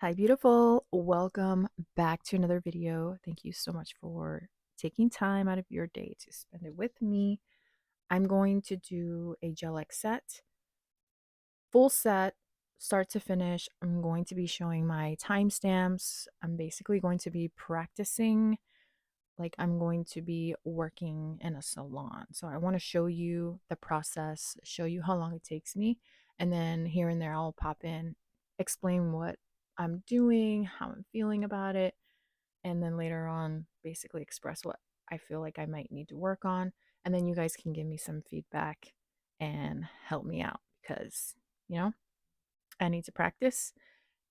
Hi, beautiful. Welcome back to another video. Thank you so much for taking time out of your day to spend it with me. I'm going to do a gel X set, full set, start to finish. I'm going to be showing my timestamps. I'm basically going to be practicing like I'm going to be working in a salon. So I want to show you the process, show you how long it takes me, and then here and there I'll pop in, explain what I'm doing, how I'm feeling about it, and then later on basically express what I feel like I might need to work on. And then you guys can give me some feedback and help me out because, you know, I need to practice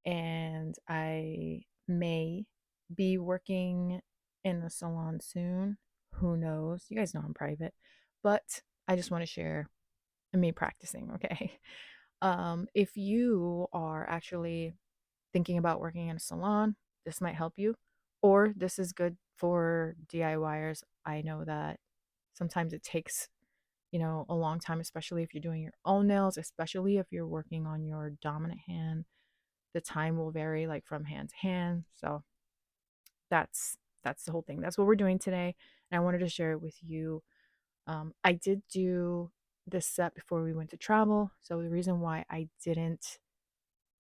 and I may be working in a salon soon. Who knows? You guys know I'm private, but I just want to share me practicing, okay? If you are actually thinking about working in a salon, this might help you, or this is good for DIYers. I know that sometimes it takes, a long time, especially if you're doing your own nails, especially if you're working on your dominant hand. The time will vary like from hand to hand. So that's the whole thing. That's what we're doing today. And I wanted to share it with you. I did do this set before we went to travel. So the reason why I didn't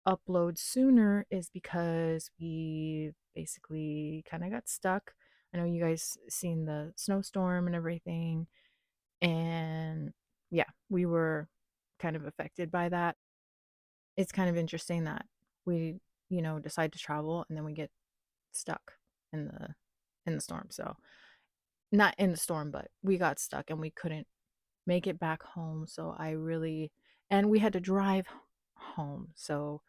upload sooner is because we basically kind of got stuck. I know you guys seen the snowstorm and everything. And yeah, we were kind of affected by that. It's kind of interesting that we, decide to travel and then we get stuck in the storm. So, not in the storm, but we got stuck and we couldn't make it back home. So, and we had to drive home. So,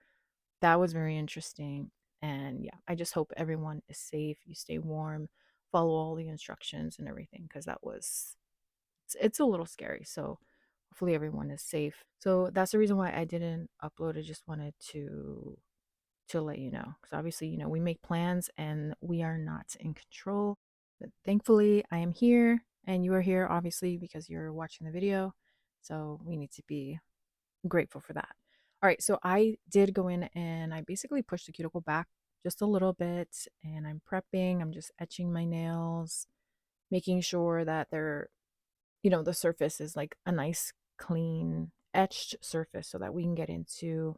that was very interesting. And yeah, I just hope everyone is safe. You stay warm, follow all the instructions and everything because it's a little scary. So, hopefully everyone is safe. So, that's the reason why I didn't upload. I just wanted to let you know because obviously we make plans and we are not in control, but thankfully I am here and you are here obviously because you're watching the video, so we need to be grateful for that. All right, so I did go in and I basically pushed the cuticle back just a little bit and I'm prepping. I'm just etching my nails, making sure that the surface is like a nice clean etched surface so that we can get into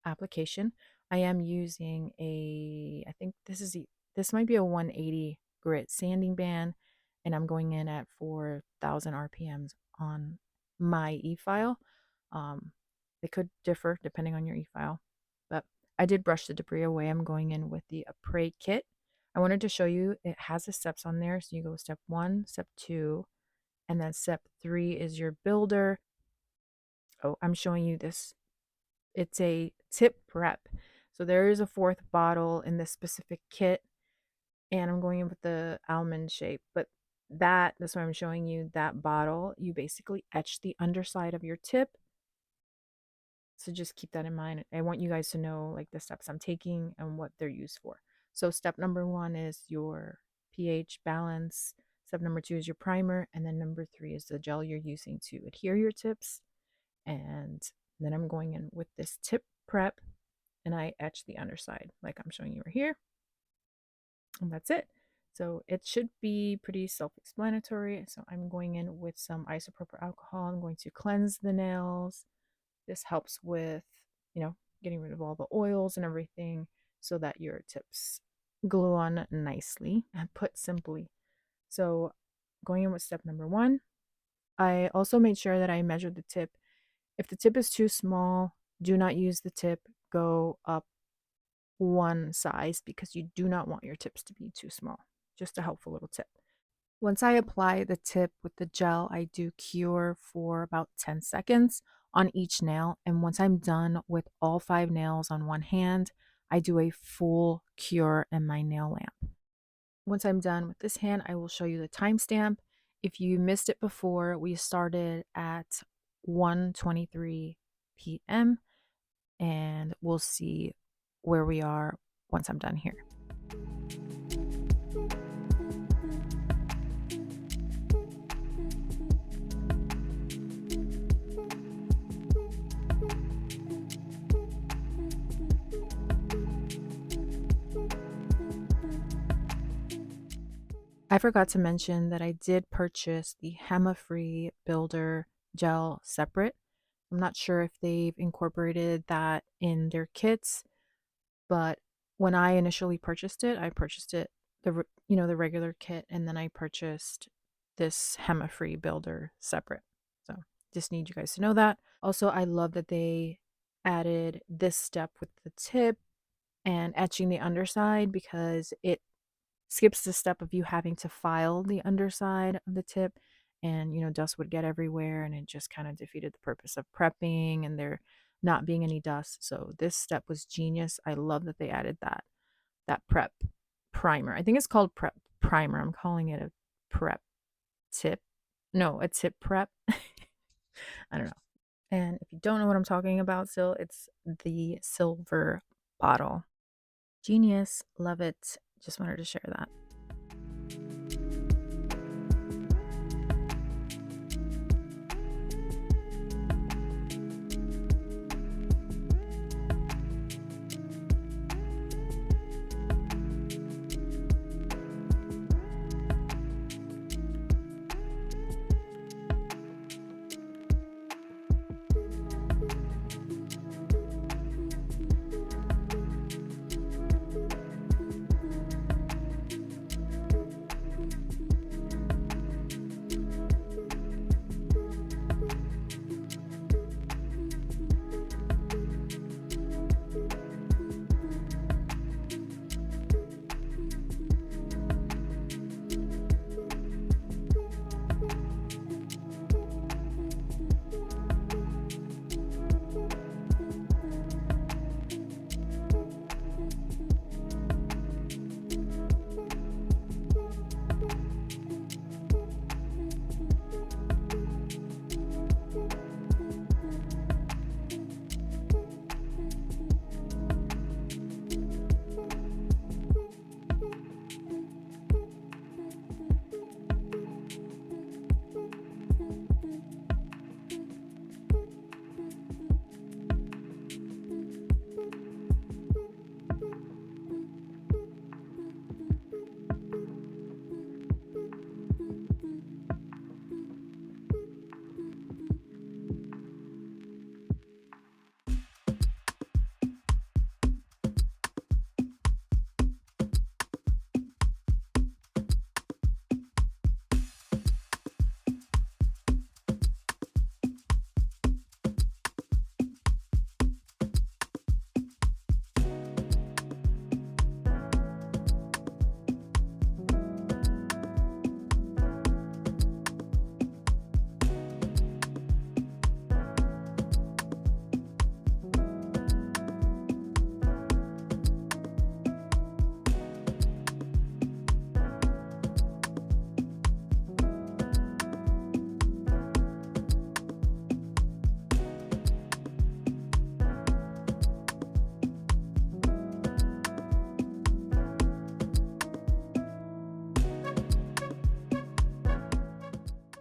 application. I am using I think this might be a 180 grit sanding band, and I'm going in at 4,000 RPMs on my e-file. Um, it could differ depending on your e-file, but I did brush the debris away. I'm going in with the Apres kit. I wanted to show you it has the steps on there. So you go step 1, step 2, and then step 3 is your builder. Oh, I'm showing you this. It's a tip prep. So there is a fourth bottle in this specific kit, and I'm going in with the almond shape. But that's why I'm showing you that bottle. You basically etch the underside of your tip. So just keep that in mind. I want you guys to know like the steps I'm taking and what they're used for. So step number 1 is your pH balance. Step number 2 is your primer, and then number 3 is the gel you're using to adhere your tips. And then I'm going in with this tip prep and I etch the underside like I'm showing you right here. And that's it. So it should be pretty self-explanatory. So I'm going in with some isopropyl alcohol. I'm going to cleanse the nails. This helps with, getting rid of all the oils and everything so that your tips glue on nicely and put simply. So going in with step number 1, I also made sure that I measured the tip. If the tip is too small, do not use the tip. Go up one size because you do not want your tips to be too small. Just a helpful little tip. Once I apply the tip with the gel, I do cure for about 10 seconds on each nail. And once I'm done with all 5 nails on one hand, I do a full cure in my nail lamp. Once I'm done with this hand, I will show you the timestamp. If you missed it before, we started at 1:23 p.m. and we'll see where we are once I'm done here. I forgot to mention that I did purchase the Hema-free builder gel separate. I'm not sure if they've incorporated that in their kits, but when I initially purchased it, I purchased it the regular kit, and then I purchased this Hema-free builder separate. So just need you guys to know that. Also, I love that they added this step with the tip and etching the underside because it skips the step of you having to file the underside of the tip, and dust would get everywhere, and it just kind of defeated the purpose of prepping and there not being any dust. So this step was genius. I love that they added that prep primer. I think it's called prep primer. I'm calling it a prep tip. No, a tip prep. I don't know. And if you don't know what I'm talking about still, it's the silver bottle. Genius. Love it. Just wanted to share that.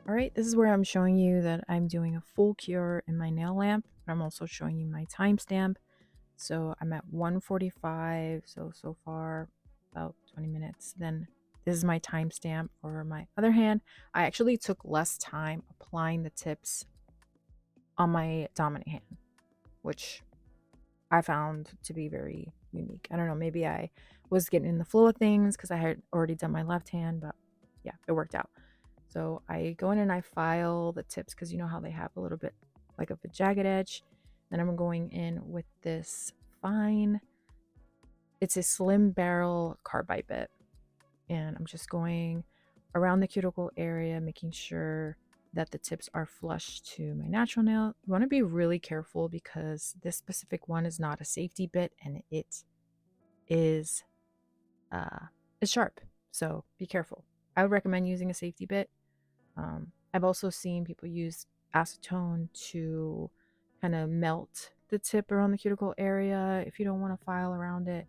All right, this is where I'm showing you that I'm doing a full cure in my nail lamp. But I'm also showing you my timestamp. So I'm at 1:45, so far about 20 minutes. Then this is my timestamp for my other hand. I actually took less time applying the tips on my dominant hand, which I found to be very unique. I don't know, maybe I was getting in the flow of things because I had already done my left hand, but yeah, it worked out. So I go in and I file the tips because you know how they have a little bit like of a jagged edge. Then I'm going in with this fine, it's a slim barrel carbide bit. And I'm just going around the cuticle area, making sure that the tips are flush to my natural nail. You want to be really careful because this specific one is not a safety bit and it is sharp. So be careful. I would recommend using a safety bit. I've also seen people use acetone to kind of melt the tip around the cuticle area if you don't want to file around it.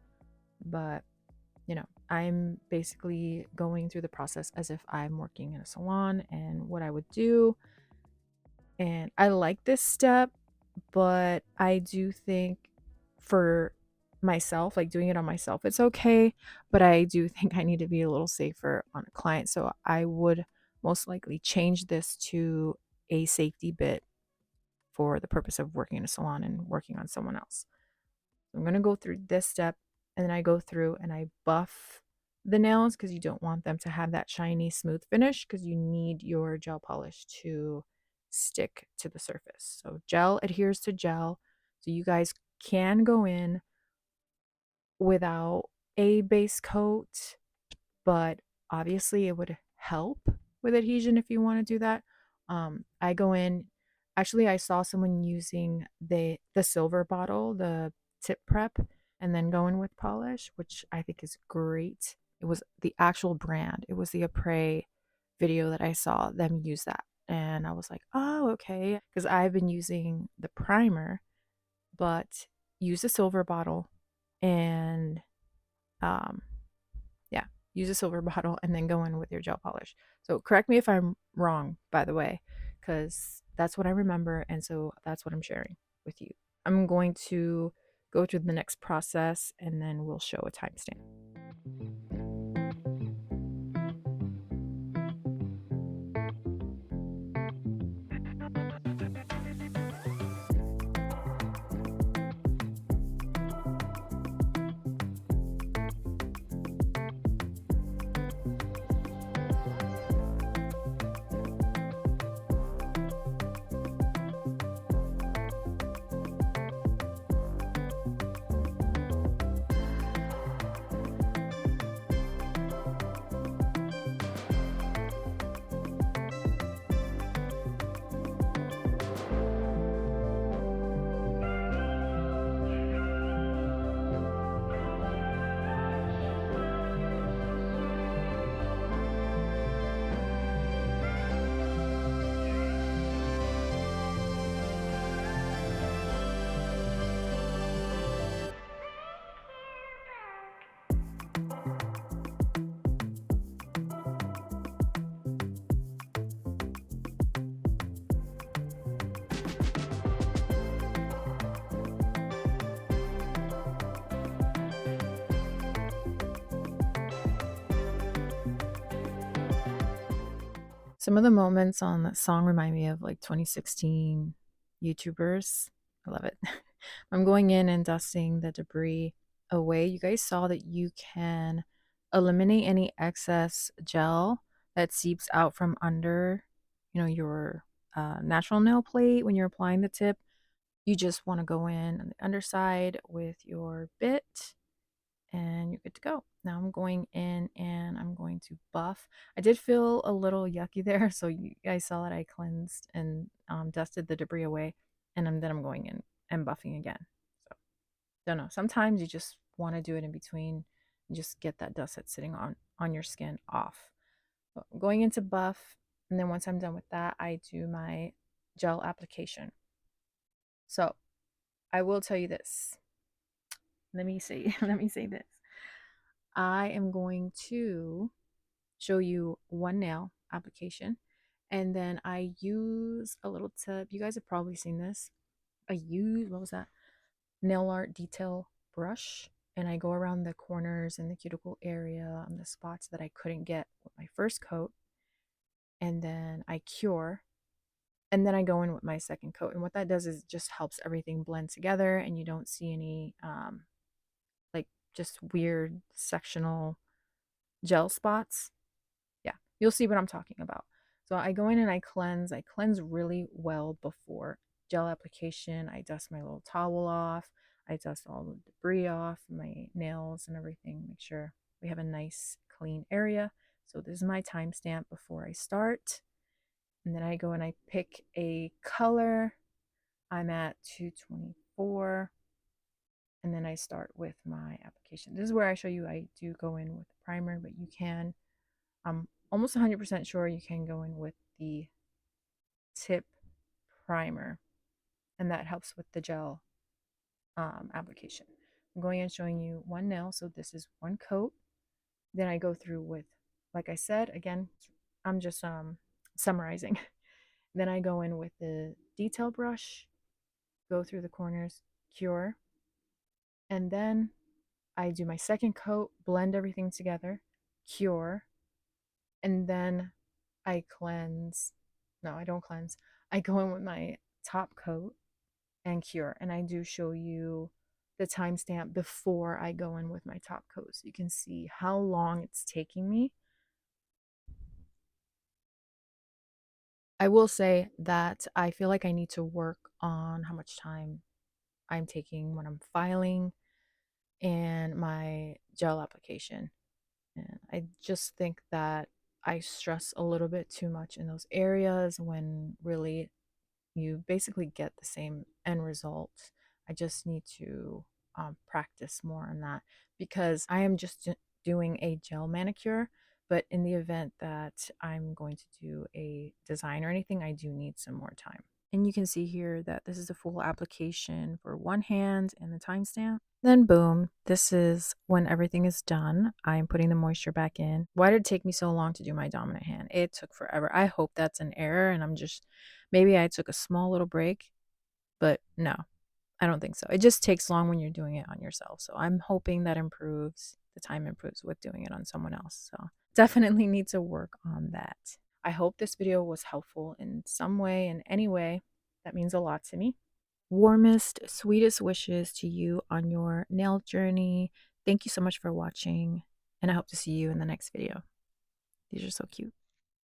But, I'm basically going through the process as if I'm working in a salon and what I would do. And I like this step, but I do think for myself, like doing it on myself, it's okay. But I do think I need to be a little safer on a client. So I would most likely change this to a safety bit for the purpose of working in a salon and working on someone else. So I'm going to go through this step, and then I go through and I buff the nails because you don't want them to have that shiny, smooth finish because you need your gel polish to stick to the surface. So gel adheres to gel. So you guys can go in without a base coat, but obviously it would help with adhesion if you want to do that. I go in. Actually, I saw someone using the silver bottle, the tip prep, and then go in with polish, which I think is great. It was the actual brand. It was the Apres video that I saw them use that, and I was like, oh, okay, because I've been using the primer, but use a silver bottle and um yeah, use a silver bottle and then go in with your gel polish. So correct me if I'm wrong, by the way, because that's what I remember. And so that's what I'm sharing with you. I'm going to go through the next process and then we'll show a timestamp. Some of the moments on that song remind me of like 2016 YouTubers. I love it. I'm going in and dusting the debris away. You guys saw that you can eliminate any excess gel that seeps out from under, your natural nail plate when you're applying the tip. You just want to go in on the underside with your bit and you're good to go. Now I'm going in and I'm going to buff. I did feel a little yucky there, so you guys saw that I cleansed and dusted the debris away, and then I'm going in and buffing again. So don't know. Sometimes you just want to do it in between and just get that dust that's sitting on your skin off. But I'm going into buff, and then once I'm done with that, I do my gel application. So I will tell you this. Let me say let me say this. I am going to show you one nail application, and then I use a little tip. You guys have probably seen this. I use, what was that? Nail art detail brush, and I go around the corners and the cuticle area on the spots that I couldn't get with my first coat, and then I cure, and then I go in with my second coat. And what that does is just helps everything blend together, and you don't see any like just weird sectional gel spots. Yeah, you'll see what I'm talking about. So I go in and I cleanse. I cleanse really well before gel application. I dust my little towel off. I dust all the debris off, my nails and everything. Make sure we have a nice clean area. So this is my timestamp before I start. And then I go and I pick a color. I'm at 224. And then I start with my application. This is where I show you I do go in with primer, but you can, I'm almost 100% sure you can go in with the tip primer, and that helps with the gel application. I'm going and showing you one nail, so this is one coat. Then I go through with, like I said, again, I'm just summarizing. Then I go in with the detail brush, go through the corners, cure, And then I do my second coat, blend everything together, cure, and then I cleanse. No, I don't cleanse. I go in with my top coat and cure. And I do show you the timestamp before I go in with my top coat so you can see how long it's taking me. I will say that I feel like I need to work on how much time I'm taking when I'm filing and my gel application. And I just think that I stress a little bit too much in those areas when really you basically get the same end result. I just need to practice more on that because I am just doing a gel manicure. But in the event that I'm going to do a design or anything, I do need some more time. And you can see here that this is the full application for one hand and the timestamp. Then boom, this is when everything is done. I'm putting the moisture back in. Why did it take me so long to do my dominant hand? It took forever. I hope that's an error and maybe I took a small little break, but no, I don't think so. It just takes long when you're doing it on yourself. So I'm hoping that improves, the time improves with doing it on someone else. So definitely need to work on that. I hope this video was helpful in some way, in any way. That means a lot to me. Warmest, sweetest wishes to you on your nail journey. Thank you so much for watching, and I hope to see you in the next video. These are so cute.